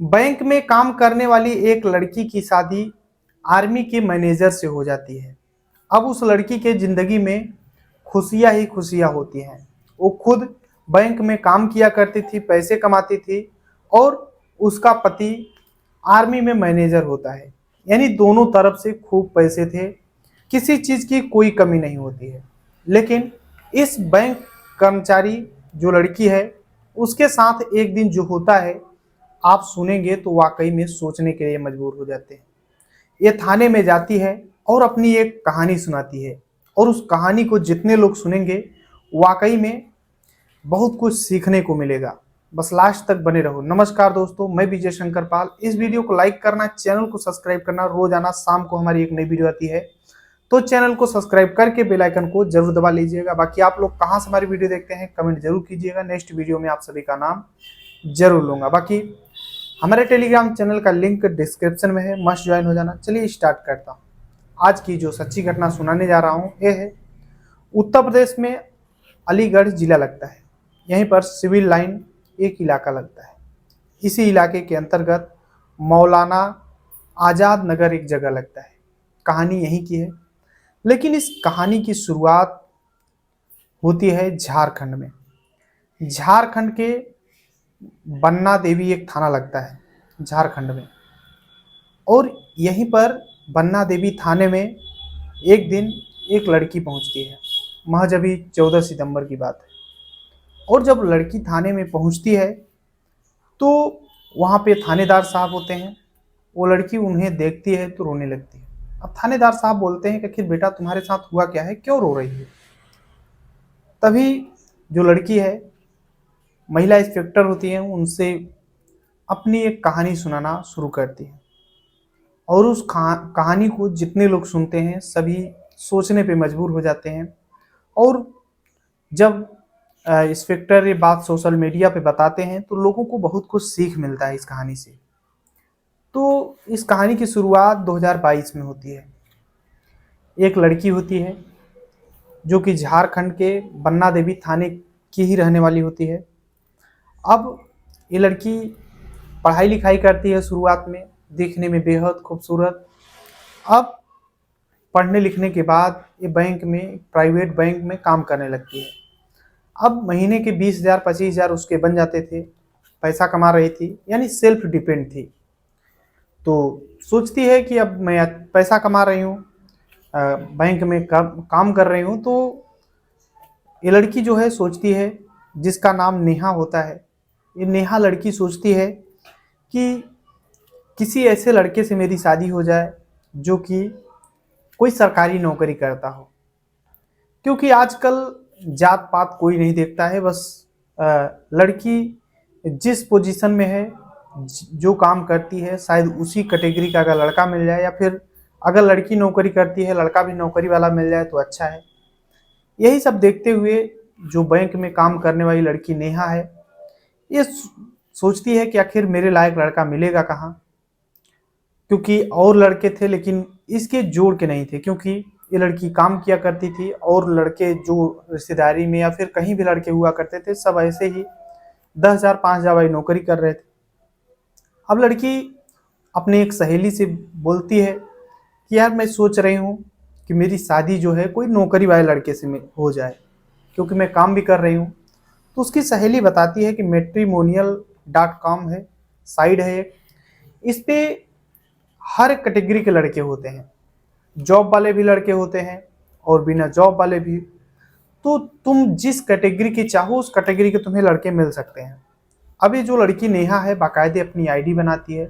Bank में काम करने वाली एक लड़की की शादी आर्मी के मैनेजर से हो जाती है। अब उस लड़की के जिंदगी में खुशियां ही खुशियां होती हैं। वो खुद बैंक में काम किया करती थी, पैसे कमाती थी और उसका पति आर्मी में मैनेजर होता है। यानी दोनों तरफ से खूब पैसे थे, किसी चीज की कोई कमी नहीं होती है। लेकिन इस बैंक कर्मचारी जो लड़की है, उसके साथ एक दिन जो होता है, आप सुनेंगे तो वाकई में सोचने के लिए मजबूर हो जाते हैं। ये थाने में जाती है और अपनी एक कहानी सुनाती है, और उस कहानी को जितने लोग सुनेंगे वाकई में बहुत कुछ सीखने को मिलेगा। बस लास्ट तक बने रहो। नमस्कार दोस्तों, मैं विजय शंकर पाल। इस वीडियो को लाइक करना, चैनल को सब्सक्राइब करना। रोजाना शाम को हमारी एक नई वीडियो आती है, तो चैनल को सब्सक्राइब करके बेल आइकन को जरूर दबा लीजिएगा। बाकी आप लोग कहाँ से हमारी वीडियो देखते हैं कमेंट जरूर कीजिएगा। नेक्स्ट वीडियो में आप सभी का नाम जरूर लूंगा। बाकी हमारे टेलीग्राम चैनल का लिंक डिस्क्रिप्शन में है, मस्ट ज्वाइन हो जाना। चलिए स्टार्ट करता हूँ। आज की जो सच्ची घटना सुनाने जा रहा हूँ ये है, उत्तर प्रदेश में अलीगढ़ जिला लगता है। यहीं पर सिविल लाइन एक इलाका लगता है। इसी इलाके के अंतर्गत मौलाना आज़ाद नगर एक जगह लगता है। कहानी यहीं की है, लेकिन इस कहानी की शुरुआत होती है झारखंड में। झारखंड के बन्ना देवी एक थाना लगता है झारखंड में, और यहीं पर बन्ना देवी थाने में एक दिन एक लड़की पहुंचती है। महज अभी 14 सितंबर की बात है। और जब लड़की थाने में पहुंचती है तो वहाँ पे थानेदार साहब होते हैं। वो लड़की उन्हें देखती है तो रोने लगती है। अब थानेदार साहब बोलते हैं कि आखिर बेटा तुम्हारे साथ हुआ क्या है, क्यों रो रही है। तभी जो लड़की है, महिला इंस्पेक्टर होती है, उनसे अपनी एक कहानी सुनाना शुरू करती है। और उस कहानी को जितने लोग सुनते हैं सभी सोचने पे मजबूर हो जाते हैं। और जब इंस्पेक्टर ये बात सोशल मीडिया पे बताते हैं तो लोगों को बहुत कुछ सीख मिलता है इस कहानी से। तो इस कहानी की शुरुआत 2022 में होती है। एक लड़की होती है जो कि झारखंड के बन्ना देवी थाने की ही रहने वाली होती है। अब ये लड़की पढ़ाई लिखाई करती है शुरुआत में, दिखने में बेहद खूबसूरत। अब पढ़ने लिखने के बाद ये बैंक में, प्राइवेट बैंक में काम करने लगती है। अब महीने के 20,000 25,000 उसके बन जाते थे। पैसा कमा रही थी, यानी सेल्फ डिपेंड थी। तो सोचती है कि अब मैं पैसा कमा रही हूँ, बैंक में काम कर रही हूँ, तो ये लड़की जो है सोचती है, जिसका नाम नेहा होता है, ये नेहा लड़की सोचती है कि किसी ऐसे लड़के से मेरी शादी हो जाए जो कि कोई सरकारी नौकरी करता हो। क्योंकि आजकल जात पात कोई नहीं देखता है, बस लड़की जिस पोजीशन में है, जो काम करती है, शायद उसी कैटेगरी का अगर लड़का मिल जाए, या फिर अगर लड़की नौकरी करती है लड़का भी नौकरी वाला मिल जाए तो अच्छा है। यही सब देखते हुए जो बैंक में काम करने वाली लड़की नेहा है, ये सोचती है कि आखिर मेरे लायक लड़का मिलेगा कहाँ। क्योंकि और लड़के थे लेकिन इसके जोड़ के नहीं थे, क्योंकि ये लड़की काम किया करती थी और लड़के जो रिश्तेदारी में या फिर कहीं भी लड़के हुआ करते थे सब ऐसे ही 10,000 5,000 वाली नौकरी कर रहे थे। अब लड़की अपने एक सहेली से बोलती है कि यार मैं सोच रही हूँ कि मेरी शादी जो है कोई नौकरी वाले लड़के से हो जाए, क्योंकि मैं काम भी कर रही हूँ। तो उसकी सहेली बताती है कि matrimonial.com है, साइट है एक। इस पे हर कैटेगरी के लड़के होते हैं, जॉब वाले भी लड़के होते हैं और बिना जॉब वाले भी। तो तुम जिस कैटेगरी की चाहो उस कैटेगरी के तुम्हें लड़के मिल सकते हैं। अब ये जो लड़की नेहा है बाकायदे अपनी आईडी बनाती है,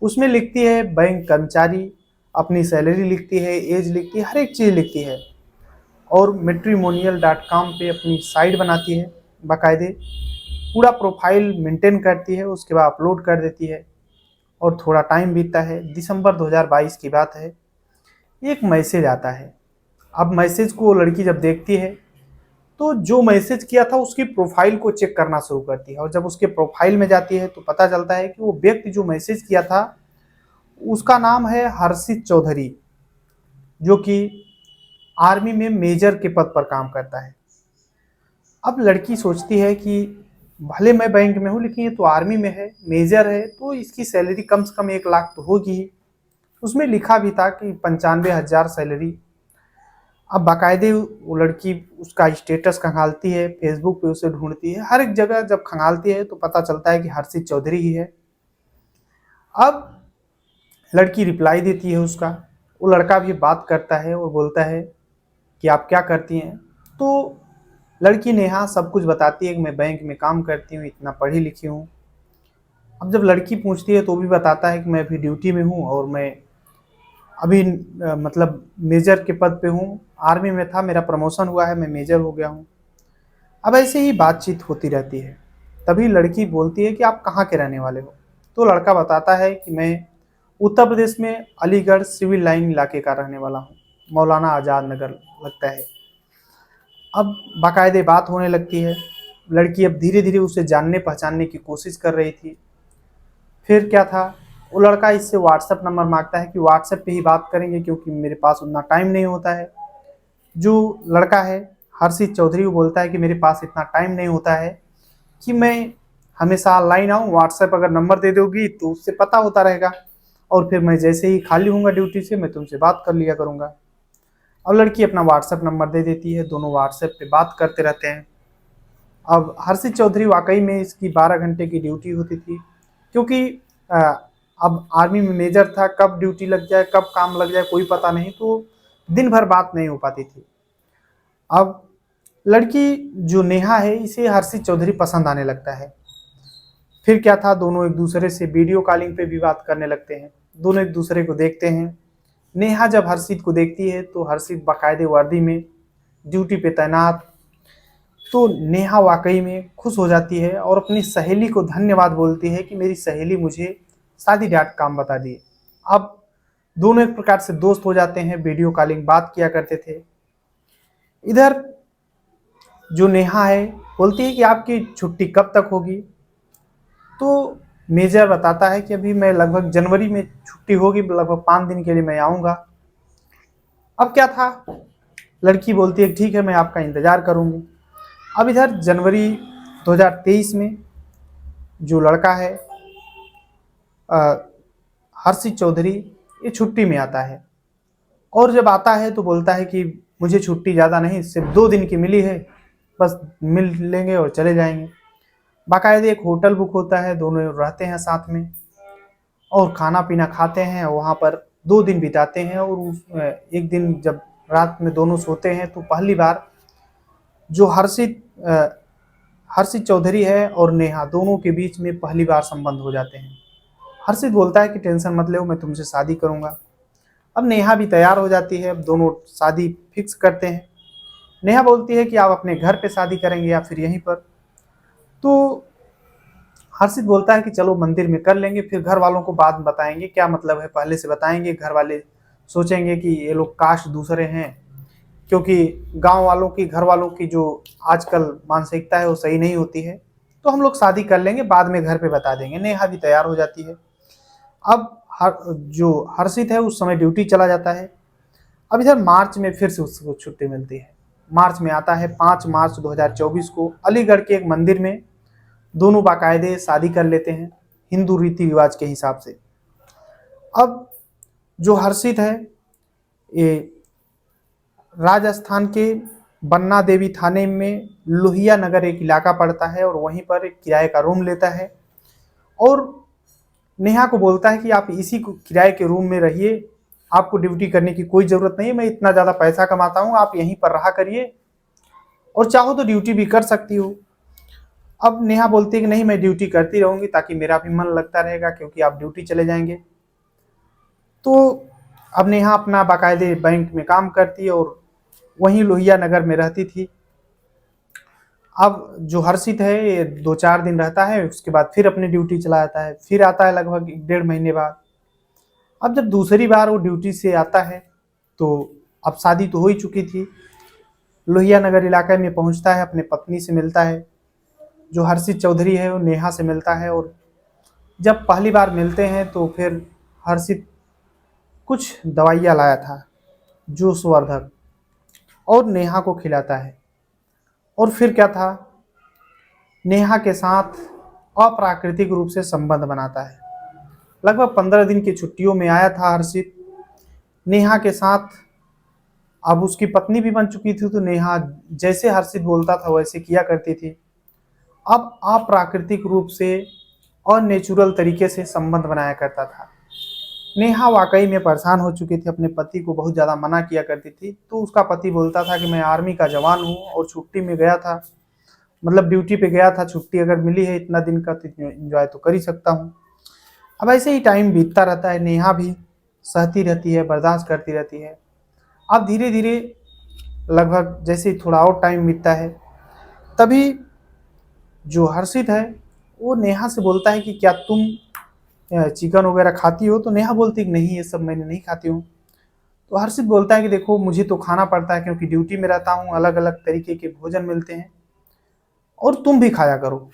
उसमें लिखती है बैंक कर्मचारी, अपनी सैलरी लिखती है, एज लिखती है, हर एक चीज़ लिखती है। और matrimonial.com पे अपनी साइट बनाती है बाकायदे, पूरा प्रोफाइल मेंटेन करती है, उसके बाद अपलोड कर देती है। और थोड़ा टाइम बीतता है, दिसंबर 2022 की बात है, एक मैसेज आता है। अब मैसेज को लड़की जब देखती है तो जो मैसेज किया था उसकी प्रोफाइल को चेक करना शुरू करती है। और जब उसके प्रोफाइल में जाती है तो पता चलता है कि वो व्यक्ति जो मैसेज किया था उसका नाम है हर्षित चौधरी, जो कि आर्मी में मेजर के पद पर काम करता है। अब लड़की सोचती है कि भले मैं बैंक में हूँ लेकिन ये तो आर्मी में है, मेजर है, तो इसकी सैलरी कम से कम 1 लाख तो होगी ही। उसमें लिखा भी था कि 95,000 सैलरी। अब बाकायदे वो लड़की उसका स्टेटस खंगालती है, फेसबुक पे उसे ढूंढती है, हर एक जगह जब खंगालती है तो पता चलता है कि हर्षित चौधरी ही है। अब लड़की रिप्लाई देती है उसका, वो लड़का भी बात करता है और बोलता है कि आप क्या करती हैं। तो लड़की नेहा सब कुछ बताती है कि मैं बैंक में काम करती हूँ, इतना पढ़ी लिखी हूँ। अब जब लड़की पूछती है तो भी बताता है कि मैं अभी ड्यूटी में हूँ और मैं अभी मतलब मेजर के पद पे हूँ, आर्मी में था, मेरा प्रमोशन हुआ है, मैं मेजर हो गया हूँ। अब ऐसे ही बातचीत होती रहती है। तभी लड़की बोलती है कि आप कहाँ के रहने वाले हो। तो लड़का बताता है कि मैं उत्तर प्रदेश में अलीगढ़ सिविल लाइन इलाके का रहने वाला हूँ, मौलाना आज़ाद नगर लगता है। अब बाकायदे बात होने लगती है। लड़की अब धीरे धीरे उसे जानने पहचानने की कोशिश कर रही थी। फिर क्या था, वो लड़का इससे व्हाट्सएप नंबर मांगता है कि व्हाट्सएप पे ही बात करेंगे क्योंकि मेरे पास उतना टाइम नहीं होता है। जो लड़का है हर्षित चौधरी, वो बोलता है कि मेरे पास इतना टाइम नहीं होता है कि मैं हमेशा ऑनलाइन आऊँ, व्हाट्सएप अगर नंबर दे दोगी तो उससे पता होता रहेगा और फिर मैं जैसे ही खाली हूँगा ड्यूटी से मैं तुमसे बात कर लिया करूँगा। अब लड़की अपना व्हाट्सएप नंबर दे देती है, दोनों व्हाट्सएप पे बात करते रहते हैं। अब हर्षित चौधरी वाकई में इसकी 12 घंटे की ड्यूटी होती थी क्योंकि अ, अब आर्मी में मेजर था, कब ड्यूटी लग जाए कब काम लग जाए कोई पता नहीं, तो दिन भर बात नहीं हो पाती थी। अब लड़की जो नेहा है इसे हर्षित चौधरी पसंद आने लगता है। फिर क्या था, दोनों एक दूसरे से वीडियो कॉलिंग पे भी बात करने लगते हैं, दोनों एक दूसरे को देखते हैं। नेहा जब हर्षित को देखती है तो हर्षित बाकायदे वर्दी में ड्यूटी पे तैनात, तो नेहा वाकई में खुश हो जाती है और अपनी सहेली को धन्यवाद बोलती है कि मेरी सहेली मुझे शादी डाट काम बता दिए। अब दोनों एक प्रकार से दोस्त हो जाते हैं, वीडियो कॉलिंग बात किया करते थे। इधर जो नेहा है बोलती है कि आपकी छुट्टी कब तक होगी। तो मेजर बताता है कि अभी मैं लगभग जनवरी में छुट्टी होगी, लगभग 5 दिन के लिए मैं आऊँगा। अब क्या था, लड़की बोलती है ठीक है मैं आपका इंतज़ार करूँगी। अब इधर जनवरी 2023 में जो लड़का है हर्षित चौधरी, ये छुट्टी में आता है और जब आता है तो बोलता है कि मुझे छुट्टी ज़्यादा नहीं, सिर्फ 2 दिन की मिली है, बस मिल लेंगे और चले जाएंगे। बाकायदे एक होटल बुक होता है, दोनों रहते हैं साथ में और खाना पीना खाते हैं, वहाँ पर 2 दिन बिताते हैं। और एक दिन जब रात में दोनों सोते हैं तो पहली बार जो हर्षित चौधरी है और नेहा दोनों के बीच में पहली बार संबंध हो जाते हैं। हर्षित बोलता है कि टेंशन मत लो, मैं तुमसे शादी करूंगा। अब नेहा भी तैयार हो जाती है, अब दोनों शादी फिक्स करते हैं। नेहा बोलती है कि आप अपने घर पे शादी करेंगे या फिर यहीं पर। तो हर्षित बोलता है कि चलो मंदिर में कर लेंगे, फिर घर वालों को बाद में बताएंगे, क्या मतलब है पहले से बताएंगे, घर वाले सोचेंगे कि ये लोग कास्ट दूसरे हैं, क्योंकि गांव वालों की घर वालों की जो आजकल मानसिकता है वो सही नहीं होती है। तो हम लोग शादी कर लेंगे, बाद में घर पे बता देंगे। नेहा भी तैयार हो जाती है। अब जो हर्षित है उस समय ड्यूटी चला जाता है। अब इधर मार्च में फिर से उसको छुट्टी मिलती है। मार्च में आता है 5 मार्च 2024 को अलीगढ़ के एक मंदिर में दोनों बाकायदे शादी कर लेते हैं हिंदू रीति रिवाज के हिसाब से। अब जो हर्षित है ये राजस्थान के बन्ना देवी थाने में लोहिया नगर एक इलाका पड़ता है और वहीं पर एक किराए का रूम लेता है और नेहा को बोलता है कि आप इसी को किराए के रूम में रहिए, आपको ड्यूटी करने की कोई ज़रूरत नहीं है, मैं इतना ज़्यादा पैसा कमाता हूँ, आप यहीं पर रहा करिए और चाहो तो ड्यूटी भी कर सकती हो। अब नेहा बोलती है कि नहीं मैं ड्यूटी करती रहूँगी ताकि मेरा भी मन लगता रहेगा क्योंकि आप ड्यूटी चले जाएंगे। तो अब नेहा अपना बाकायदे बैंक में काम करती है और वहीं लोहिया नगर में रहती थी। अब जो हर्षित है ये 2-4 दिन रहता है, उसके बाद फिर अपनी ड्यूटी चला जाता है, फिर आता है लगभग 1-1.5 महीने बाद। अब जब दूसरी बार वो ड्यूटी से आता है तो अब शादी तो हो ही चुकी थी। लोहिया नगर इलाके में पहुंचता है, अपने पत्नी से मिलता है। जो हर्षित चौधरी है वो नेहा से मिलता है और जब पहली बार मिलते हैं तो फिर हर्षित कुछ दवाइयाँ लाया था जोशवर्धक और नेहा को खिलाता है। और फिर क्या था, नेहा के साथ अप्राकृतिक रूप से संबंध बनाता है। लगभग 15 दिन की छुट्टियों में आया था हर्षित नेहा के साथ। अब उसकी पत्नी भी बन चुकी थी, तो नेहा जैसे हर्षित बोलता था वैसे किया करती थी। अब अप्राकृतिक रूप से और नेचुरल तरीके से संबंध बनाया करता था। नेहा वाकई में परेशान हो चुकी थी, अपने पति को बहुत ज़्यादा मना किया करती थी। तो उसका पति बोलता था कि मैं आर्मी का जवान हूँ और छुट्टी में गया था, मतलब ड्यूटी पे गया था, छुट्टी अगर मिली है इतना दिन का तो एंजॉय तो कर ही सकता हूँ। अब ऐसे ही टाइम बीतता रहता है, नेहा भी सहती रहती है, बर्दाश्त करती रहती है। अब धीरे धीरे लगभग जैसे ही थोड़ा और टाइम बीतता है, तभी जो हर्षित है वो नेहा से बोलता है कि क्या तुम चिकन वगैरह खाती हो? तो नेहा बोलती है कि नहीं, ये सब मैंने नहीं खाती हूँ। तो हर्षित बोलता है कि देखो मुझे तो खाना पड़ता है, क्योंकि ड्यूटी में रहता हूँ, अलग अलग तरीके के भोजन मिलते हैं और तुम भी खाया करो।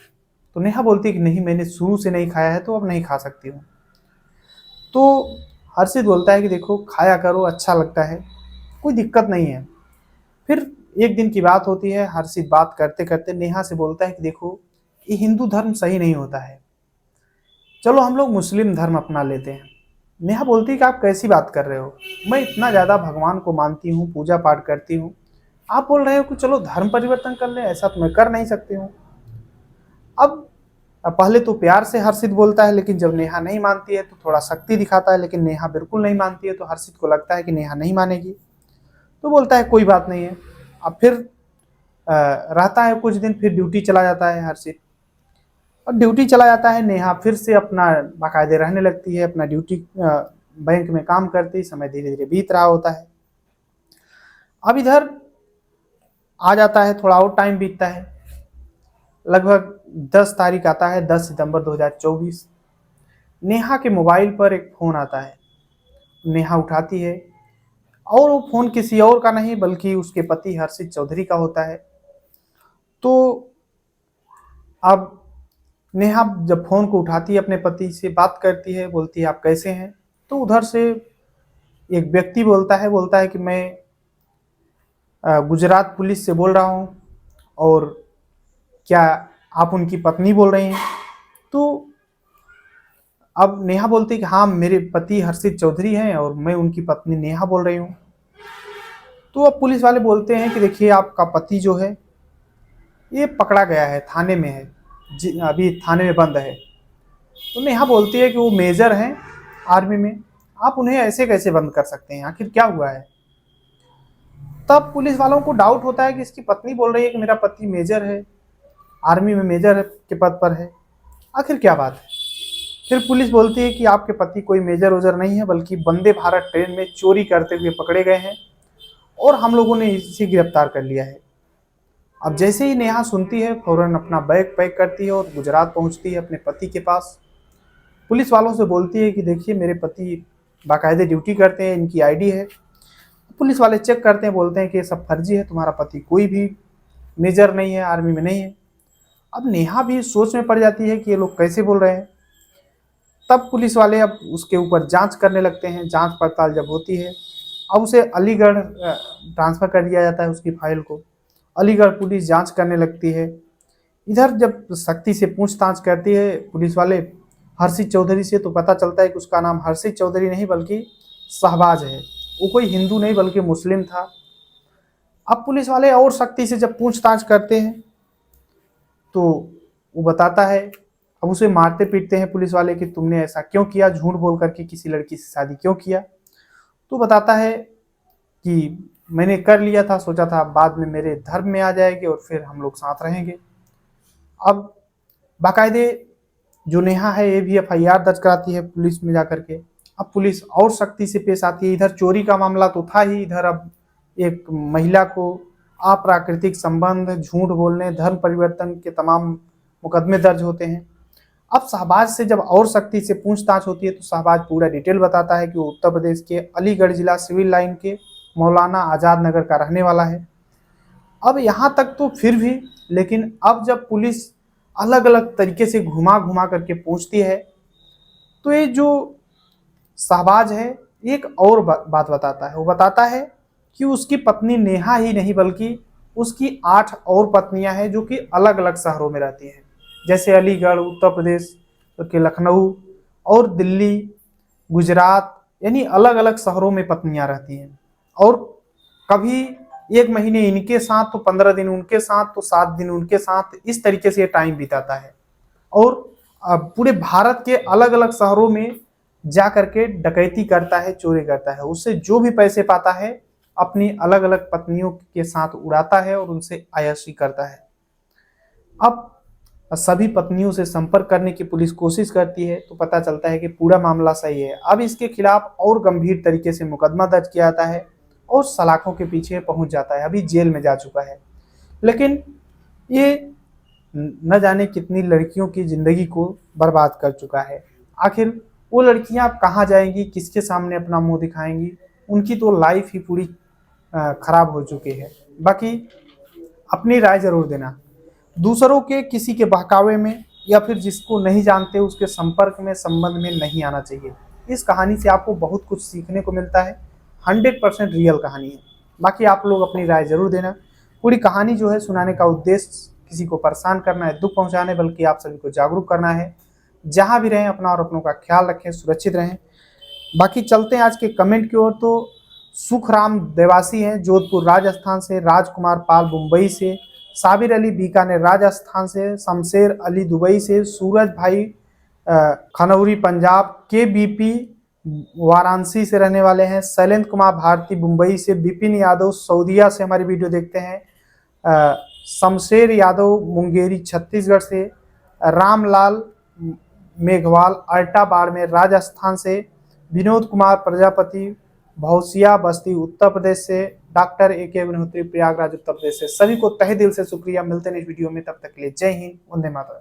तो नेहा बोलती है कि नहीं, मैंने शुरू से नहीं खाया है तो अब नहीं खा सकती हूँ। तो हर्षित बोलता है कि देखो खाया करो, अच्छा लगता है, कोई दिक्कत नहीं है। फिर एक दिन की बात होती है, हर्षित बात करते करते नेहा से बोलता है कि देखो ये हिंदू धर्म सही नहीं होता है, चलो हम लोग मुस्लिम धर्म अपना लेते हैं। नेहा बोलती है कि आप कैसी बात कर रहे हो, मैं इतना ज़्यादा भगवान को मानती हूँ, पूजा पाठ करती हूँ, आप बोल रहे हो कि चलो धर्म परिवर्तन कर ले? ऐसा तो मैं कर नहीं सकती हूँ। अब पहले तो प्यार से हर्षित बोलता है, लेकिन जब नेहा नहीं मानती है तो थोड़ा सख्ती दिखाता है, लेकिन नेहा बिल्कुल नहीं मानती है। तो हर्षित को लगता है कि नेहा नहीं मानेगी, तो बोलता है कोई बात नहीं है। अब फिर रहता है कुछ दिन, फिर ड्यूटी चला जाता है हर्षित। और ड्यूटी चला जाता है, नेहा फिर से अपना बाकायदे रहने लगती है, अपना ड्यूटी बैंक में काम करती, समय धीरे धीरे बीत रहा होता है। अब इधर आ जाता है, थोड़ा और टाइम बीतता है, लगभग 10 तारीख आता है, 10 सितंबर 2024। नेहा के मोबाइल पर एक फ़ोन आता है, नेहा उठाती है और वो फ़ोन किसी और का नहीं बल्कि उसके पति हर्षित चौधरी का होता है। तो अब नेहा जब फ़ोन को उठाती है, अपने पति से बात करती है, बोलती है आप कैसे हैं? तो उधर से एक व्यक्ति बोलता है कि मैं गुजरात पुलिस से बोल रहा हूँ, और क्या आप उनकी पत्नी बोल रही हैं? तो अब नेहा बोलती है कि हाँ, मेरे पति हर्षित चौधरी हैं और मैं उनकी पत्नी नेहा बोल रही हूँ। तो अब पुलिस वाले बोलते हैं कि देखिए आपका पति जो है ये पकड़ा गया है, थाने में है, अभी थाने में बंद है। तो नेहा बोलती है कि वो मेजर हैं आर्मी में, आप उन्हें ऐसे कैसे बंद कर सकते हैं, आखिर क्या हुआ है? तब पुलिस वालों को डाउट होता है कि इसकी पत्नी बोल रही है कि मेरा पति मेजर है, आर्मी में मेजर के पद पर है, आखिर क्या बात है? फिर पुलिस बोलती है कि आपके पति कोई मेजर वेजर नहीं है, बल्कि वंदे भारत ट्रेन में चोरी करते हुए पकड़े गए हैं और हम लोगों ने इसे गिरफ्तार कर लिया है। अब जैसे ही नेहा सुनती है, फौरन अपना बैग पैक करती है और गुजरात पहुंचती है अपने पति के पास। पुलिस वालों से बोलती है कि देखिए मेरे पति बाकायदे ड्यूटी करते हैं, इनकी आईडी है। पुलिस वाले चेक करते हैं, बोलते हैं कि ये सब फर्जी है, तुम्हारा पति कोई भी मेजर नहीं है, आर्मी में नहीं है। अब नेहा भी सोच में पड़ जाती है कि ये लोग कैसे बोल रहे हैं। तब पुलिस वाले अब उसके ऊपर जांच करने लगते हैं। जांच पड़ताल जब होती है, अब उसे अलीगढ़ ट्रांसफ़र कर दिया जाता है, उसकी फाइल को अलीगढ़ पुलिस जांच करने लगती है। इधर जब सख्ती से पूछताछ करती है पुलिस वाले हर्षित चौधरी से, तो पता चलता है कि उसका नाम हर्षित चौधरी नहीं बल्कि शहबाज है, वो कोई हिंदू नहीं बल्कि मुस्लिम था। अब पुलिस वाले और सख्ती से जब पूछताछ करते हैं तो वो बताता है, अब उसे मारते पीटते हैं पुलिस वाले कि तुमने ऐसा क्यों किया, झूठ बोल करके किसी लड़की से शादी क्यों किया? तो बताता है कि मैंने कर लिया था, सोचा था बाद में मेरे धर्म में आ जाएगी और फिर हम लोग साथ रहेंगे। अब बाकायदे जो नेहा है ये भी एफआईआर दर्ज कराती है पुलिस में जाकर के। अब पुलिस और सख्ती से पेश आती है। इधर चोरी का मामला तो था ही, इधर अब एक महिला को अप्राकृतिक संबंध, झूठ बोलने, धर्म परिवर्तन के तमाम मुकदमे दर्ज होते हैं। अब शहबाज से जब और सख्ती से पूछताछ होती है तो शहबाज पूरा डिटेल बताता है कि वो उत्तर प्रदेश के अलीगढ़ जिला सिविल लाइन के मौलाना आज़ाद नगर का रहने वाला है। अब यहाँ तक तो फिर भी, लेकिन अब जब पुलिस अलग अलग तरीके से घुमा घुमा करके पूछती है तो ये जो शहबाज है एक और बात बताता है। वो बताता है कि उसकी पत्नी नेहा ही नहीं बल्कि उसकी 8 और पत्नियां हैं जो कि अलग अलग शहरों में रहती हैं, जैसे अलीगढ़ उत्तर प्रदेश के लखनऊ और दिल्ली गुजरात, यानी अलग अलग शहरों में पत्नियां रहती हैं। और कभी एक महीने इनके साथ तो 15 दिन उनके साथ तो 7 दिन उनके साथ, इस तरीके से ये टाइम बिताता है। और पूरे भारत के अलग अलग शहरों में जा करके डकैती करता है, चोरी करता है, उससे जो भी पैसे पाता है अपनी अलग अलग पत्नियों के साथ उड़ाता है और उनसे अय्याशी करता है। अब सभी पत्नियों से संपर्क करने की पुलिस कोशिश करती है तो पता चलता है कि पूरा मामला सही है। अब इसके खिलाफ और गंभीर तरीके से मुकदमा दर्ज किया जाता है और सलाखों के पीछे पहुंच जाता है, अभी जेल में जा चुका है। लेकिन ये न जाने कितनी लड़कियों की जिंदगी को बर्बाद कर चुका है। आखिर वो लड़कियां अब कहाँ जाएंगी, किसके सामने अपना मुंह दिखाएंगी? उनकी तो लाइफ ही पूरी खराब हो चुकी है। बाकी अपनी राय जरूर देना। दूसरों के किसी के बहकावे में या फिर जिसको नहीं जानते उसके संपर्क में संबंध में नहीं आना चाहिए। इस कहानी से आपको बहुत कुछ सीखने को मिलता है, 100% रियल कहानी है। बाकी आप लोग अपनी राय जरूर देना। पूरी कहानी जो है सुनाने का उद्देश्य किसी को परेशान करना है, दुख पहुंचाने, बल्कि आप सभी को जागरूक करना है। जहां भी रहें अपना और अपनों का ख्याल रखें, सुरक्षित रहें। बाकी चलते हैं आज के कमेंट की ओर। तो सुखराम देवासी हैं जोधपुर राजस्थान से, राजकुमार पाल मुंबई से, साबिर अली बीकानेर राजस्थान से, शमशेर अली दुबई से, सूरज भाई खनौरी पंजाब, के बीपी वाराणसी से रहने वाले हैं, शैलेंद्र कुमार भारती मुंबई से, विपिन यादव सऊदीया से हमारी वीडियो देखते हैं, शमशेर यादव मुंगेरी छत्तीसगढ़ से, रामलाल मेघवाल अल्टा बाड़मेर राजस्थान से, विनोद कुमार प्रजापति भौसिया बस्ती उत्तर प्रदेश से, डॉक्टर AK अग्निहोत्री प्रयागराज उत्तर प्रदेश से। सभी को तहे दिल से शुक्रिया। मिलते हैं इस वीडियो में, तब तक के लिए जय हिंद, वंदे मातरम।